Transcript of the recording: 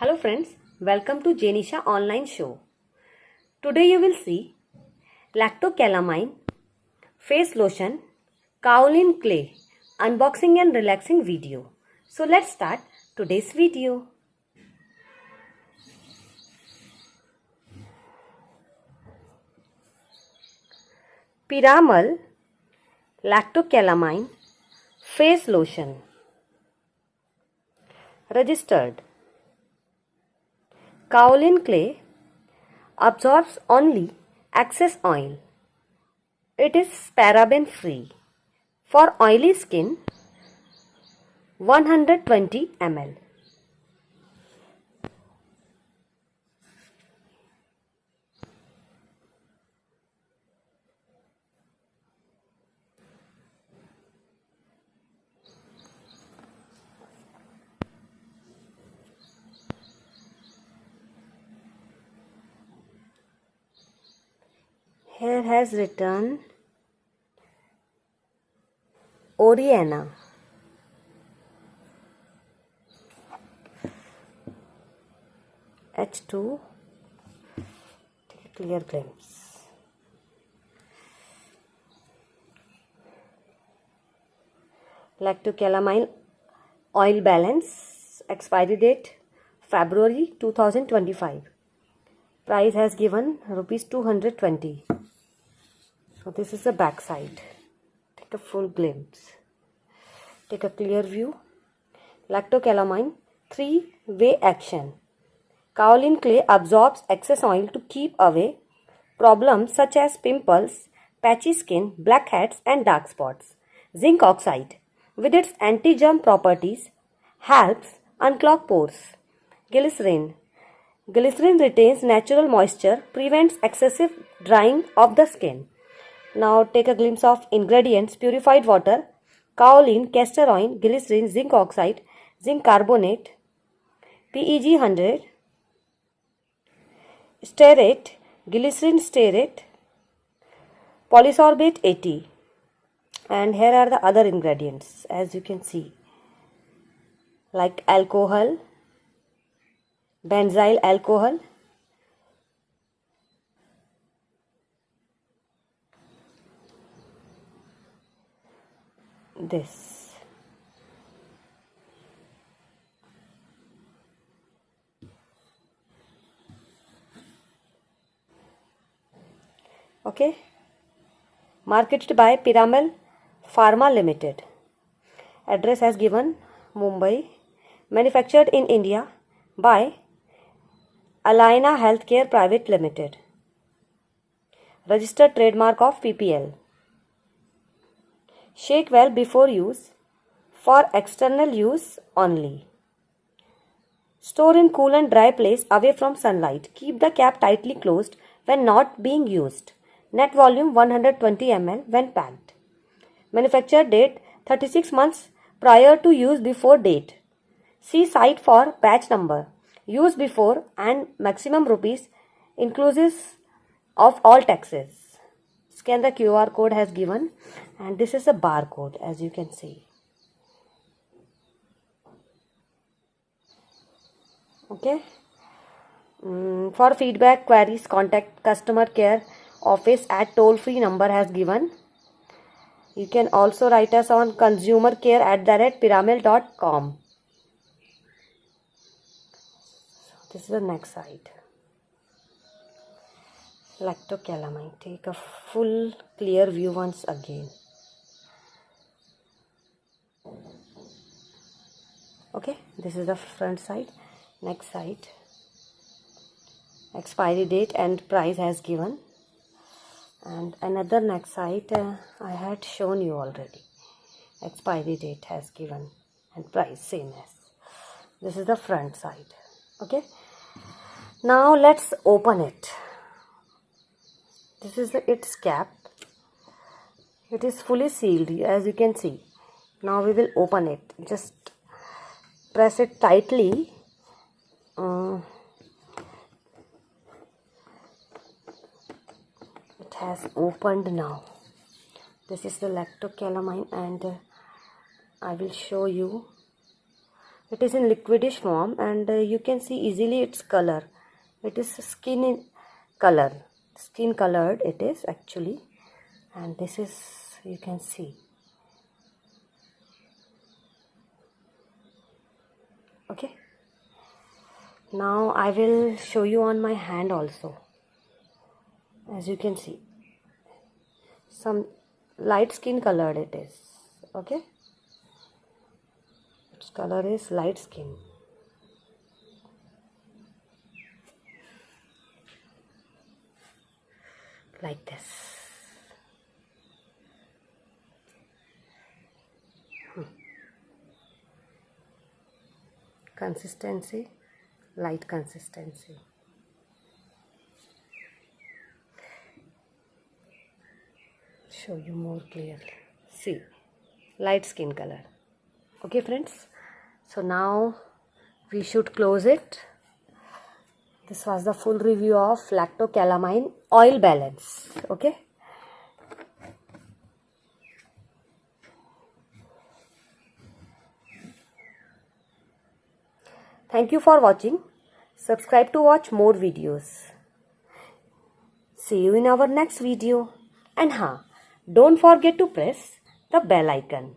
Hello friends, welcome to JENISHA Online Show. Today you will see Lacto Calamine Face Lotion Kaolin Clay unboxing and relaxing video. So let's start today's video. Piramal Lacto Calamine Face Lotion. Registered. Kaolin clay absorbs only excess oil. It is paraben free. For oily skin, 120 ml. Here has written Oriana. H2. Take a clear glimpse. Lacto Calamine Oil Balance. Expiry date February 2025. Price has given rupees 220. So this is the back side. Take a full glimpse. Take a clear view. Lacto Calamine 3-way action. Kaolin clay absorbs excess oil to keep away problems such as pimples, patchy skin, blackheads and dark spots. Zinc oxide, with its anti-germ properties, helps unclog pores. Glycerin. Glycerin retains natural moisture, prevents excessive drying of the skin. Now take a glimpse of ingredients: purified water, kaolin, castor oil, glycerin, zinc oxide, zinc carbonate, PEG 100, stearate, glycerin stearate, polysorbate 80. And here are the other ingredients, as you can see, like alcohol, benzyl alcohol, this. Okay. Marketed by Piramal Pharma Limited. Address has given Mumbai. Manufactured in India by Alaina Healthcare Private Limited. Registered trademark of PPL. Shake well before use. For external use only. Store in cool and dry place away from sunlight. Keep the cap tightly closed when not being used. Net volume 120 ml when packed. Manufacture date 36 months prior to use before date. See site for batch number. Use before and maximum rupees inclusive of all taxes. Scan the QR code has given, and this is a barcode, as you can see. Okay. For feedback, queries, contact customer care office at toll-free number has given. You can also write us on consumercare@piramal.com. This is the next side. Lacto Calamine. Take a full clear view once again. Okay, this is the front side. Next side. Expiry date and price has given. And another next side I had shown you already. Expiry date has given and price same as. This is the front side. Okay. Now let's open it. This is its cap. It is fully sealed, as you can see. Now we will open it. Just press it tightly. It has opened now. This is the Lacto Calamine, and I will show you It is in liquidish form, and you can see easily its color. It is skin colored it is actually, and this is, you can see. Okay, now I will show you on my hand also. As you can see, some light skin colored it is. Okay, its color is light skin. Like this. Consistency, light consistency. Show you more clearly. See, light skin color. Okay friends, so now we should close it. This was the full review of Lacto Calamine Oil Balance. Okay. Thank you for watching. Subscribe to watch more videos. See you in our next video. And don't forget to press the bell icon.